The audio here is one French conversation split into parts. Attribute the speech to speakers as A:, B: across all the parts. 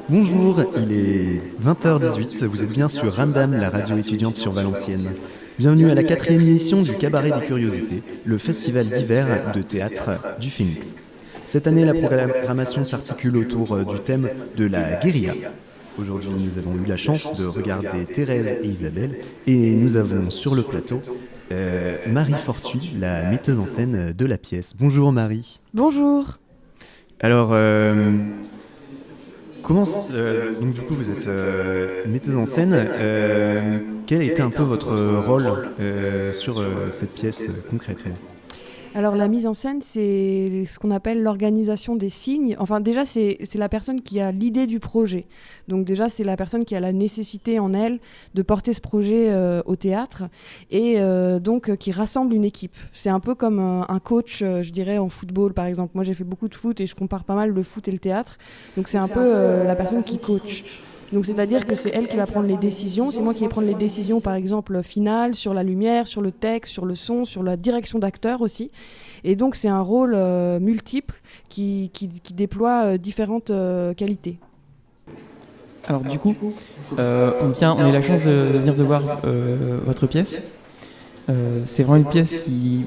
A: Bonjour, il est 20h18, vous êtes bien sur Ramdam, la radio étudiante sur Valenciennes. Bienvenue à la 4e édition du Cabaret des Curiosités, le festival d'hiver de théâtre du Phénix. Cette année, la programmation s'articule autour du thème de la guérilla. Aujourd'hui, nous avons eu la chance de regarder Thérèse et Isabelle, et nous avons sur le plateau Marie Fortu, la metteuse en scène de la pièce. Bonjour Marie.
B: Bonjour.
A: Alors, donc du coup vous êtes metteuse en scène. Quel a été un peu votre rôle sur cette pièce concrètement ?
B: Alors la mise en scène, c'est ce qu'on appelle l'organisation des signes. Enfin déjà, c'est la personne qui a l'idée du projet. Donc déjà, c'est la personne qui a la nécessité en elle de porter ce projet au théâtre et donc qui rassemble une équipe. C'est un peu comme un coach, je dirais, en football par exemple. Moi, j'ai fait beaucoup de foot et je compare pas mal le foot et le théâtre. Donc c'est un peu la personne qui coach. Donc c'est-à-dire que c'est elle qui va prendre les décisions, c'est moi qui vais prendre les décisions par exemple finales sur la lumière, sur le texte, sur le son, sur la direction d'acteur aussi. Et donc c'est un rôle multiple qui déploie différentes qualités.
C: Alors du coup, on a eu la chance de venir de voir votre pièce. C'est vraiment une pièce qui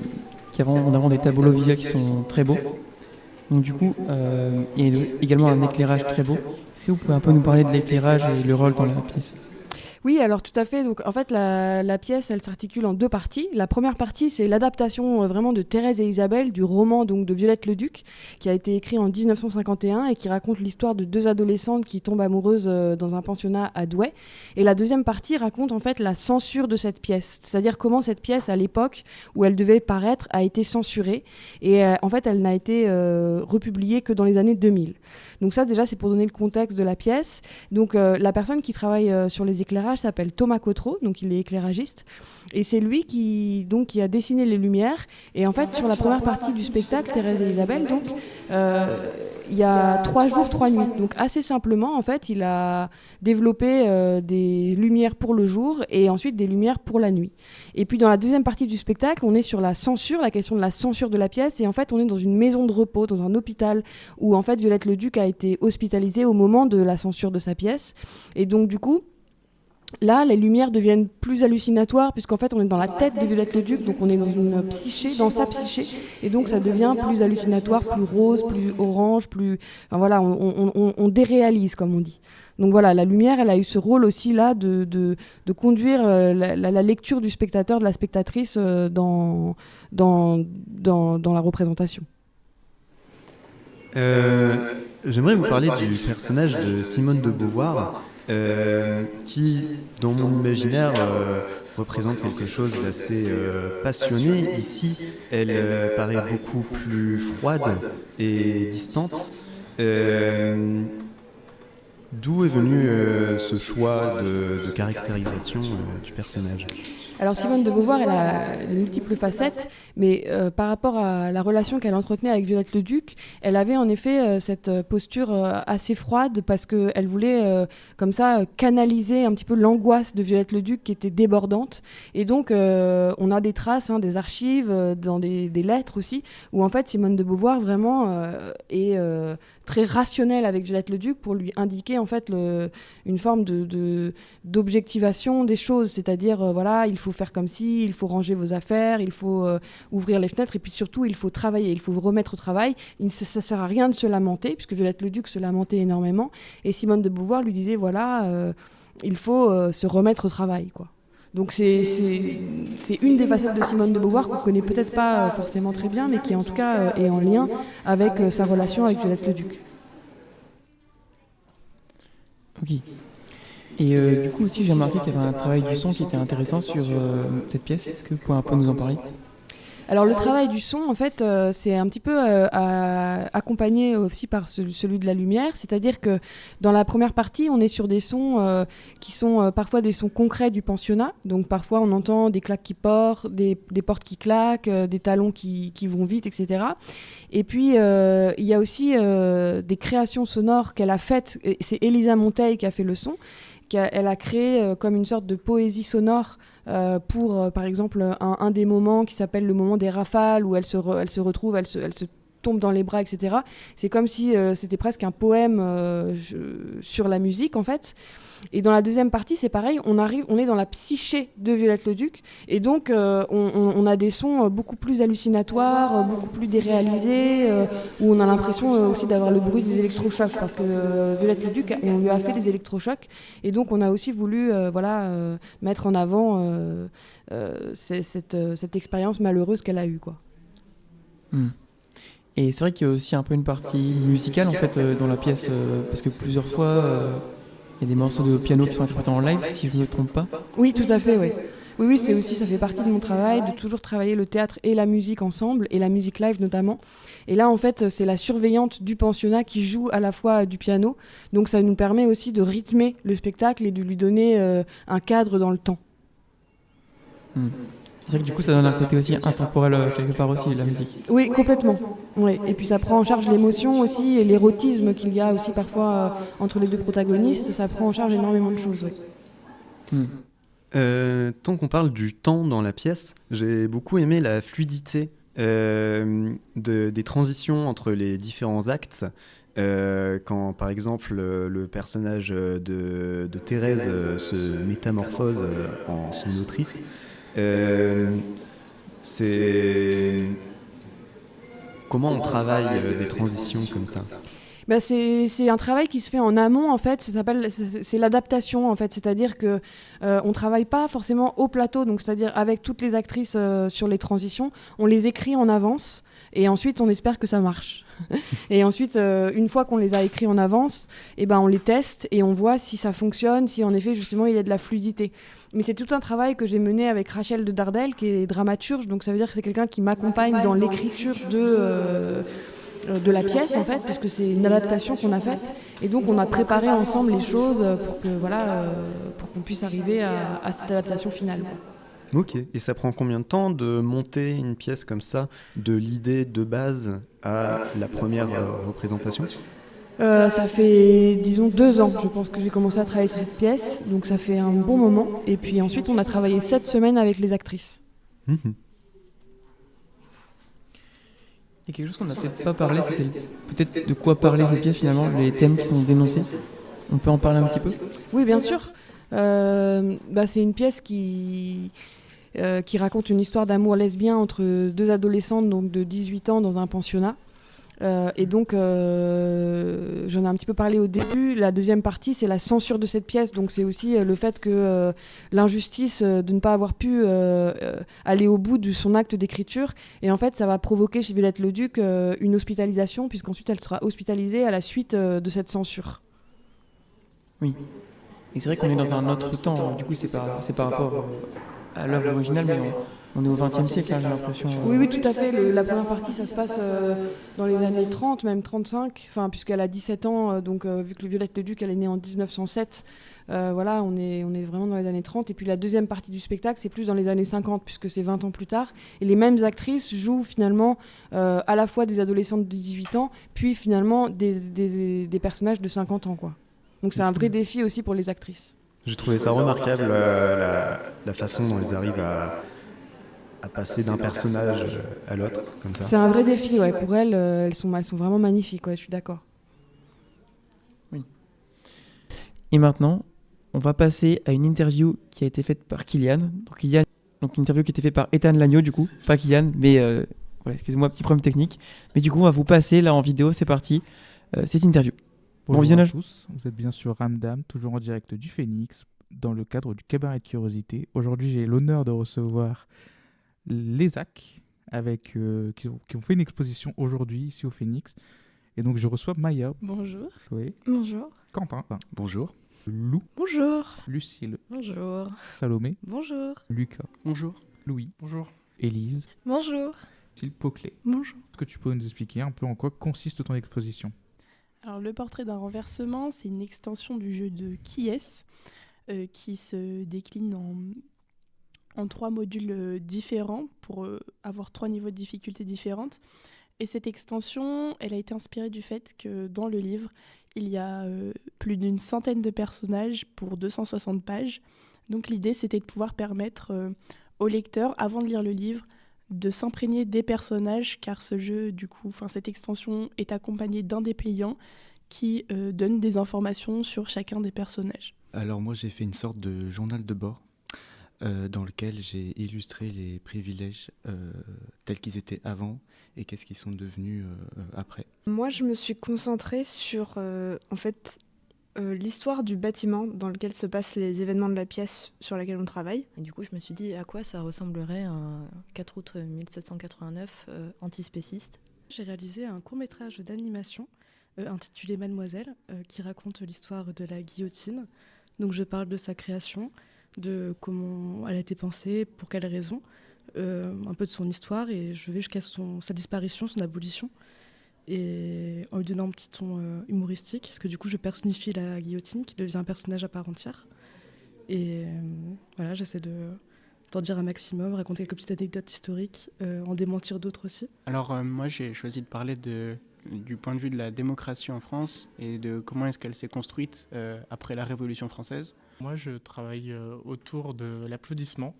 C: a vraiment des tableaux visuels qui sont très beaux. Donc du coup, il y a également un éclairage très beau. Est-ce que vous pouvez un peu nous parler de l'éclairage et le rôle dans la pièce ?
B: Oui, alors tout à fait. Donc, en fait, la pièce, elle s'articule en deux parties. La première partie, c'est l'adaptation vraiment de Thérèse et Isabelle, du roman donc, de Violette Leduc, qui a été écrit en 1951 et qui raconte l'histoire de deux adolescentes qui tombent amoureuses dans un pensionnat à Douai. Et la deuxième partie raconte en fait la censure de cette pièce, c'est-à-dire comment cette pièce, à l'époque où elle devait paraître, a été censurée. Et en fait, elle n'a été republiée que dans les années 2000. Donc ça, déjà, c'est pour donner le contexte de la pièce. Donc la personne qui travaille sur les éclairages s'appelle Thomas Cotreau, donc il est éclairagiste. Et c'est lui qui a dessiné les lumières. Et en fait, sur la première partie du spectacle, Thérèse et Isabelle, donc, il y a 3 jours, 3 nuits. Donc assez simplement, en fait, il a développé des lumières pour le jour et ensuite des lumières pour la nuit. Et puis dans la deuxième partie du spectacle, on est sur la censure, la question de la censure de la pièce. Et en fait, on est dans une maison de repos, dans un hôpital, où en fait, Violette Leduc a été hospitalisée au moment de la censure de sa pièce. Et donc, du coup, là, les lumières deviennent plus hallucinatoires puisqu'en fait, on est dans la tête de Violette Leduc, donc on est dans une psyché, dans sa psyché, et donc ça devient plus hallucinatoire, plus rose, plus orange, plus... Enfin, voilà, on déréalise, comme on dit. Donc voilà, la lumière, elle a eu ce rôle aussi là de conduire la lecture du spectateur, de la spectatrice dans la représentation.
A: J'aimerais vous parler du personnage de Simone de Beauvoir, qui, dans mon imaginaire, représente quelque chose d'assez passionné. Ici, elle paraît beaucoup plus froide et distante. D'où est venu ce choix de caractérisation du personnage ?
B: Alors Simone de Beauvoir, elle a de multiples facettes, mais par rapport à la relation qu'elle entretenait avec Violette Leduc, elle avait en effet cette posture assez froide parce qu'elle voulait comme ça canaliser un petit peu l'angoisse de Violette Leduc qui était débordante. Et donc on a des traces, des archives, dans des lettres aussi, où en fait Simone de Beauvoir vraiment est très rationnelle avec Violette Leduc pour lui indiquer en fait une forme d'objectivation des choses, c'est-à-dire voilà, il faut faire comme ci, il faut ranger vos affaires, il faut ouvrir les fenêtres et puis surtout il faut travailler, il faut vous remettre au travail. Ça sert à rien de se lamenter puisque Violette Leduc se lamentait énormément et Simone de Beauvoir lui disait voilà, il faut se remettre au travail, quoi. Donc c'est une des facettes de Simone de Beauvoir qu'on connaît peut-être pas forcément très bien, mais qui en tout cas est en lien avec sa relation avec Violette Leduc.
C: Ok. Et du coup aussi j'ai remarqué qu'il y avait un travail du son qui était intéressant sur cette pièce. Est-ce que vous pouvez un peu nous en parler ?
B: Alors le travail du son, en fait, c'est un petit peu accompagné aussi par celui de la lumière, c'est-à-dire que dans la première partie, on est sur des sons qui sont parfois des sons concrets du pensionnat, donc parfois on entend des claques qui portent, des portes qui claquent, des talons qui vont vite, etc. Et puis il y a aussi des créations sonores qu'elle a faites, et c'est Elisa Monteil qui a fait le son, elle a créé comme une sorte de poésie sonore par exemple, un des moments qui s'appelle le moment des rafales, où elle se retrouve, elle se tombe dans les bras, etc. C'est comme si c'était presque un poème sur la musique, en fait. Et dans la deuxième partie, c'est pareil, on est dans la psyché de Violette Leduc, et donc on a des sons beaucoup plus hallucinatoires, beaucoup plus déréalisés, où on a l'impression aussi d'avoir le bruit des électrochocs, parce que Violette Leduc, on lui a fait des électrochocs, et donc on a aussi voulu mettre en avant cette expérience malheureuse qu'elle a eue, quoi.
C: Et c'est vrai qu'il y a aussi un peu une partie musicale en fait dans la pièce, parce que plusieurs fois il y a des morceaux de piano qui sont interprétés en live, si je ne me trompe pas.
B: Oui, tout à fait, oui. Oui, c'est aussi, ça fait partie de mon travail, de toujours travailler le théâtre et la musique ensemble, et la musique live notamment. Et là, en fait, c'est la surveillante du pensionnat qui joue à la fois du piano, donc ça nous permet aussi de rythmer le spectacle et de lui donner un cadre dans le temps.
C: C'est vrai que du coup, ça donne un côté aussi intemporel quelque part aussi, la musique.
B: Oui, complètement. Oui. Et puis ça prend en charge l'émotion aussi, et l'érotisme qu'il y a aussi parfois entre les deux protagonistes, ça prend en charge énormément de choses. Oui.
A: Tant qu'on parle du temps dans la pièce, j'ai beaucoup aimé la fluidité des transitions entre les différents actes. Quand par exemple le personnage de Thérèse se métamorphose en son autrice, c'est comment on travaille des transitions comme ça?
B: C'est un travail qui se fait en amont, en fait. C'est l'adaptation, en fait. C'est-à-dire que on travaille pas forcément au plateau, donc c'est-à-dire avec toutes les actrices sur les transitions. On les écrit en avance. Et ensuite, on espère que ça marche. Et ensuite, une fois qu'on les a écrits en avance, on les teste et on voit si ça fonctionne, si en effet, justement, il y a de la fluidité. Mais c'est tout un travail que j'ai mené avec Rachel de Dardel, qui est dramaturge. Donc ça veut dire que c'est quelqu'un qui m'accompagne dans l'écriture de la pièce, en fait, puisque c'est une adaptation qu'on a faite. Et donc, on a préparé ensemble les choses pour qu'on puisse arriver à cette adaptation finale.
A: Ok, et ça prend combien de temps de monter une pièce comme ça, de l'idée de base à la première représentation ?
B: Ça fait, disons, 2 ans, je pense que j'ai commencé à travailler sur cette pièce, donc ça fait un bon moment. Et puis ensuite, on a travaillé 7 semaines avec les actrices.
A: Mmh.
C: Il y a quelque chose qu'on n'a peut-être pas parlé, c'était peut-être de quoi parler cette pièce finalement, les thèmes qui sont dénoncés. On peut en parler un petit peu ?
B: Oui, bien sûr. C'est une pièce qui raconte une histoire d'amour lesbien entre 2 adolescentes donc de 18 ans dans un pensionnat. Et donc, j'en ai un petit peu parlé au début. La deuxième partie, c'est la censure de cette pièce. Donc, c'est aussi le fait que l'injustice de ne pas avoir pu aller au bout de son acte d'écriture. Et en fait, ça va provoquer chez Violette Leduc une hospitalisation, puisqu'ensuite, elle sera hospitalisée à la suite de cette censure.
C: Oui. Et c'est vrai qu'on est dans un autre temps. Du coup, c'est par rapport à l'œuvre originale, mais on est au XXe siècle, hein, j'ai l'impression.
B: Oui, tout à fait. La première partie, ça se passe dans les années 30, même 35, puisqu'elle a 17 ans, donc vu que Violette Leduc, elle est née en 1907, on est vraiment dans les années 30. Et puis la deuxième partie du spectacle, c'est plus dans les années 50, puisque c'est 20 ans plus tard. Et les mêmes actrices jouent finalement à la fois des adolescentes de 18 ans, puis finalement des personnages de 50 ans, quoi. Donc c'est un vrai défi aussi pour les actrices.
A: J'ai trouvé ça remarquable, la façon dont elles arrivent à passer d'un personnage à l'autre, comme ça.
B: C'est un vrai défi, ouais. Pour elles, elles sont vraiment magnifiques, ouais, je suis d'accord.
C: Oui. Et maintenant, on va passer à une interview qui a été faite par Kylian. Donc une interview qui a été faite par Ethan Lagneau, du coup, pas Kylian, mais excusez-moi, petit problème technique. Mais du coup, on va vous passer là en vidéo, c'est parti, cette interview.
D: Bonjour
C: bon visionnage.
D: À tous, vous êtes bien sur Ramdam, toujours en direct du Phénix, dans le cadre du Cabaret de Curiosité. Aujourd'hui, j'ai l'honneur de recevoir les AC qui ont fait une exposition aujourd'hui ici au Phénix. Et donc, je reçois Maya.
E: Bonjour.
D: Chloé.
E: Bonjour.
D: Quentin.
A: Bonjour.
D: Lou.
E: Bonjour.
D: Lucille.
E: Bonjour.
D: Salomé.
E: Bonjour.
D: Lucas.
F: Bonjour.
D: Louis.
F: Bonjour.
D: Élise.
E: Bonjour.
D: Lucille Poclet.
E: Bonjour.
D: Est-ce que tu peux nous expliquer un peu en quoi consiste ton exposition ?
E: Alors, le portrait d'un renversement, c'est une extension du jeu de Qui est-ce qui se décline en 3 modules différents pour avoir 3 niveaux de difficulté différentes. Et cette extension, elle a été inspirée du fait que dans le livre, il y a plus d'une centaine de personnages pour 260 pages. Donc l'idée, c'était de pouvoir permettre au lecteur, avant de lire le livre, de s'imprégner des personnages, car ce jeu, du coup, cette extension est accompagnée d'un dépliant qui donne des informations sur chacun des personnages.
F: Alors moi j'ai fait une sorte de journal de bord dans lequel j'ai illustré les privilèges tels qu'ils étaient avant et qu'est-ce qu'ils sont devenus après.
G: Moi, je me suis concentrée sur l'histoire du bâtiment dans lequel se passent les événements de la pièce sur laquelle on travaille.
H: Et du coup, je me suis dit à quoi ça ressemblerait un 4 août 1789 antispéciste.
I: J'ai réalisé un court-métrage d'animation intitulé Mademoiselle, qui raconte l'histoire de la guillotine. Donc je parle de sa création, de comment elle a été pensée, pour quelles raisons, un peu de son histoire, et je vais jusqu'à sa disparition, son abolition, et en lui donnant un petit ton humoristique, parce que du coup je personnifie la guillotine, qui devient un personnage à part entière. Et voilà, j'essaie d'en dire un maximum, raconter quelques petites anecdotes historiques, en démentir d'autres aussi.
J: Alors moi j'ai choisi de parler du point de vue de la démocratie en France et de comment est-ce qu'elle s'est construite après la Révolution française.
K: Moi je travaille autour de l'applaudissement.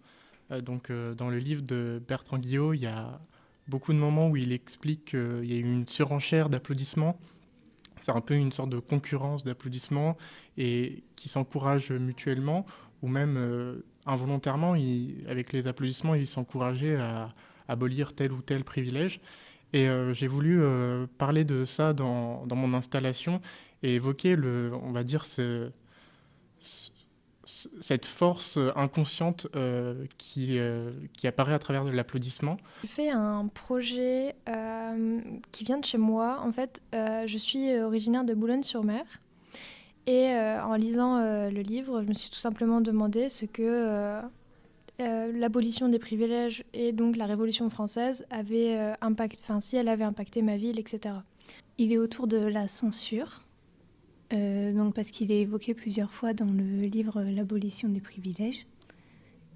K: Dans le livre de Bertrand Guillot, il y a beaucoup de moments où il explique qu'il y a eu une surenchère d'applaudissements. C'est un peu une sorte de concurrence d'applaudissements et qui s'encouragent mutuellement, ou même involontairement, avec les applaudissements, ils s'encourageaient à abolir tel ou tel privilège. Et j'ai voulu parler de ça dans mon installation et évoquer, on va dire, cette force inconsciente qui apparaît à travers de l'applaudissement.
L: Je fais un projet qui vient de chez moi. En fait, je suis originaire de Boulogne-sur-Mer. Et en lisant le livre, je me suis tout simplement demandé ce que l'abolition des privilèges et donc la Révolution française avait si elle avait impacté ma ville, etc.
M: Il est autour de la censure. Parce qu'il est évoqué plusieurs fois dans le livre L'abolition des privilèges.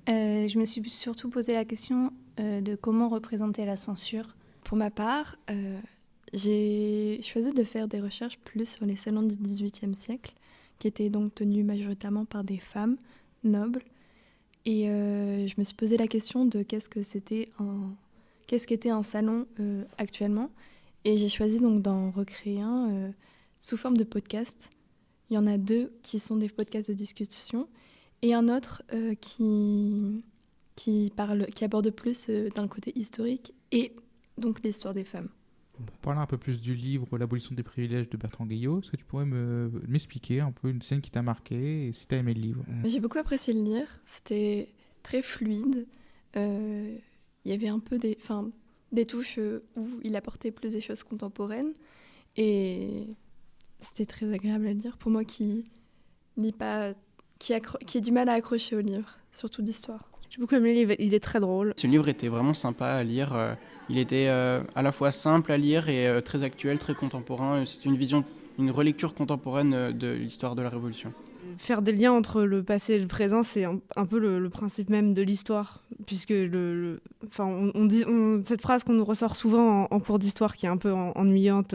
M: Je me suis surtout posé la question de comment représenter la censure.
N: Pour ma part, j'ai choisi de faire des recherches plus sur les salons du XVIIIe siècle, qui étaient donc tenus majoritairement par des femmes nobles. Et je me suis posé la question de qu'est-ce qu'était un salon actuellement. Et j'ai choisi donc d'en recréer un sous forme de podcast. Il y en a 2 qui sont des podcasts de discussion et un autre qui aborde plus d'un côté historique et donc l'histoire des femmes.
D: Pour parler un peu plus du livre L'abolition des privilèges de Bertrand Guillot, est-ce que tu pourrais m'expliquer un peu une scène qui t'a marqué et si tu as aimé le livre?
N: J'ai beaucoup apprécié le lire, c'était très fluide. Il y avait un peu des touches où il apportait plus des choses contemporaines et c'était très agréable à lire pour moi qui lit pas, qui a du mal à accrocher au livre, surtout d'histoire.
G: J'ai beaucoup aimé le livre, il est très drôle.
J: Ce livre était vraiment sympa à lire. Il était à la fois simple à lire et très actuel, très contemporain. C'est une relecture contemporaine de l'histoire de la Révolution.
G: Faire des liens entre le passé et le présent, c'est un peu le principe même de l'histoire, puisque cette phrase qu'on nous ressort souvent en cours d'histoire, qui est un peu ennuyante,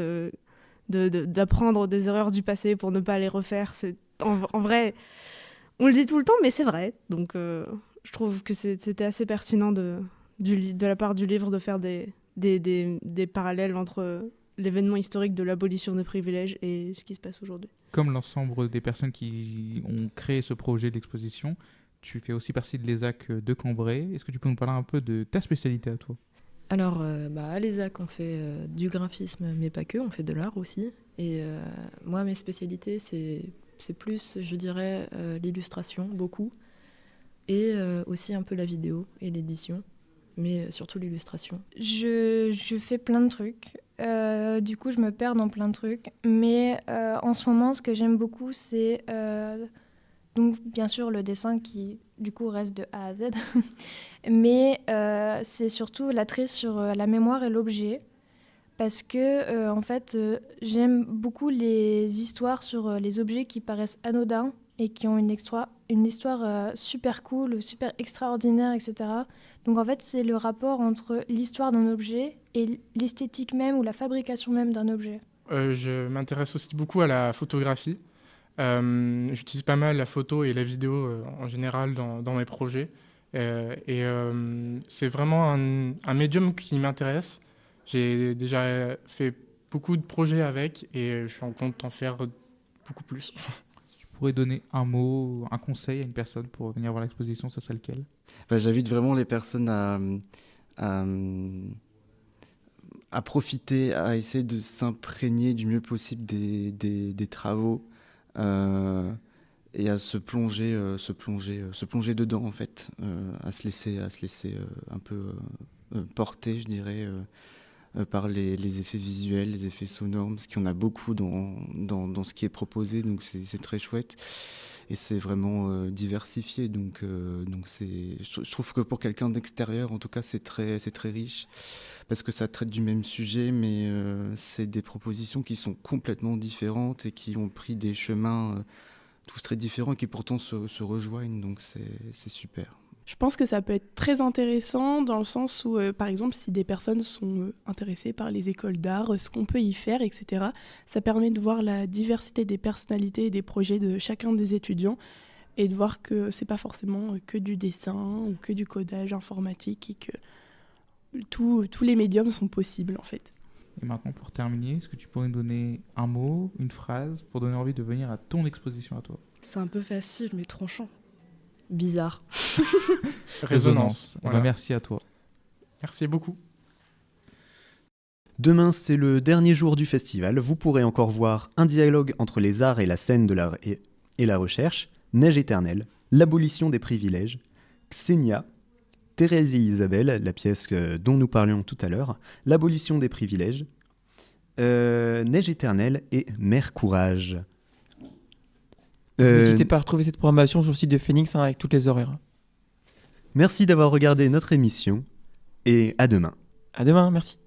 G: d'apprendre des erreurs du passé pour ne pas les refaire. En vrai, on le dit tout le temps, mais c'est vrai. Donc je trouve que c'était assez pertinent de la part du livre de faire des parallèles entre l'événement historique de l'abolition des privilèges et ce qui se passe aujourd'hui.
D: Comme l'ensemble des personnes qui ont créé ce projet d'exposition, tu fais aussi partie de l'ESAC de Cambrai. Est-ce que tu peux nous parler un peu de ta spécialité à toi ?
H: Alors, à l'ESAC, on fait du graphisme, mais pas que, on fait de l'art aussi. Et moi, mes spécialités, c'est plus, je dirais, l'illustration, beaucoup. Et aussi un peu la vidéo et l'édition, mais surtout l'illustration.
L: Je fais plein de trucs. Du coup, je me perds dans plein de trucs. Mais en ce moment, ce que j'aime beaucoup, c'est donc bien sûr le dessin qui, du coup, reste de A à Z. Mais c'est surtout l'attrait sur la mémoire et l'objet. Parce que, en fait, j'aime beaucoup les histoires sur les objets qui paraissent anodins et qui ont une histoire super cool, super extraordinaire, etc. Donc, en fait, c'est le rapport entre l'histoire d'un objet et l'esthétique même ou la fabrication même d'un objet.
K: Je m'intéresse aussi beaucoup à la photographie. J'utilise pas mal la photo et la vidéo en général dans mes projets. C'est vraiment un médium qui m'intéresse. J'ai déjà fait beaucoup de projets avec et je suis en compte d'en faire beaucoup plus.
D: Si tu pourrais donner un mot, un conseil à une personne pour venir voir l'exposition, ça serait lequel?
F: J'invite vraiment les personnes à profiter, à essayer de s'imprégner du mieux possible des travaux et à se plonger dedans en fait, à se laisser un peu porter, je dirais, par les effets visuels, les effets sonores, parce qu'il y en a beaucoup dans ce qui est proposé, donc c'est très chouette. Et c'est vraiment diversifié, donc je trouve que pour quelqu'un d'extérieur, en tout cas, c'est très riche, parce que ça traite du même sujet, mais c'est des propositions qui sont complètement différentes et qui ont pris des chemins tous très différents et qui pourtant se rejoignent, donc c'est super.
E: Je pense que ça peut être très intéressant dans le sens où, par exemple, si des personnes sont intéressées par les écoles d'art, ce qu'on peut y faire, etc., ça permet de voir la diversité des personnalités et des projets de chacun des étudiants et de voir que c'est pas forcément que du dessin ou que du codage informatique et que tous les médiums sont possibles en fait.
D: Et maintenant, pour terminer, est-ce que tu pourrais nous donner un mot, une phrase pour donner envie de venir à ton exposition à toi?
I: C'est un peu facile, mais tranchant.
H: Bizarre.
K: Résonance.
D: Voilà. Merci à toi.
K: Merci beaucoup.
A: Demain, c'est le dernier jour du festival. Vous pourrez encore voir un dialogue entre les arts et la scène de l'art et la recherche, Neige éternelle, l'abolition des privilèges, Xenia, Thérèse et Isabelle, la pièce dont nous parlions tout à l'heure, l'abolition des privilèges, Neige éternelle et Mère courage.
C: N'hésitez pas à retrouver cette programmation sur le site de Phoenix avec toutes les horaires.
A: Merci d'avoir regardé notre émission et à demain.
C: À demain, merci.